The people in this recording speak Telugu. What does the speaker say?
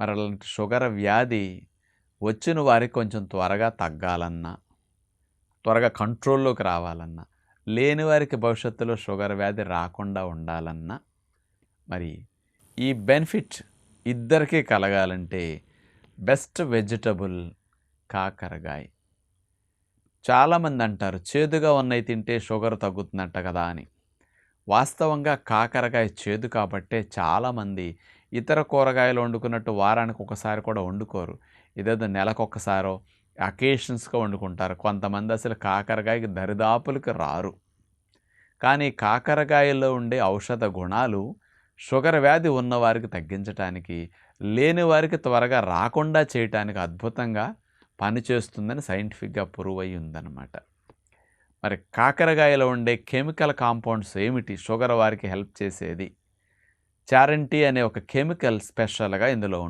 మరి అలాంటి షుగర్ వ్యాధి వచ్చిన వారికి కొంచెం త్వరగా తగ్గాలన్నా, త్వరగా కంట్రోల్లోకి రావాలన్నా, లేని వారికి భవిష్యత్తులో షుగర్ వ్యాధి రాకుండా ఉండాలన్నా, మరి ఈ బెనిఫిట్ ఇద్దరికీ కలగాలంటే బెస్ట్ వెజిటబుల్ కాకరకాయ. చాలామంది అంటారు చేదుగా ఉన్నవి తింటే షుగర్ తగ్గుతుందంట కదా అని. వాస్తవంగా కాకరకాయ చేదు కాబట్టే చాలామంది ఇతర కూరగాయలు వండుకున్నట్టు వారానికి ఒకసారి కూడా వండుకోరు. ఇదేదో నెలకొకసారో అకేషన్స్‌గా వండుకుంటారు. కొంతమంది అసలు కాకరకాయకి దరిదాపులకి రారు. కానీ కాకరకాయలో ఉండే ఔషధ గుణాలు షుగర్ వ్యాధి ఉన్నవారికి తగ్గించటానికి, లేని వారికి త్వరగా రాకుండా చేయటానికి అద్భుతంగా పనిచేస్తుందని సైంటిఫిక్‌గా ప్రూవ్ అయ్యి ఉందన్నమాట. మరి కాకరకాయలో ఉండే కెమికల్ కాంపౌండ్స్ ఏమిటి షుగర్ వారికి హెల్ప్ చేసేది? చారంటీ అనే ఒక కెమికల్ స్పెషల్‌గా ఇందులో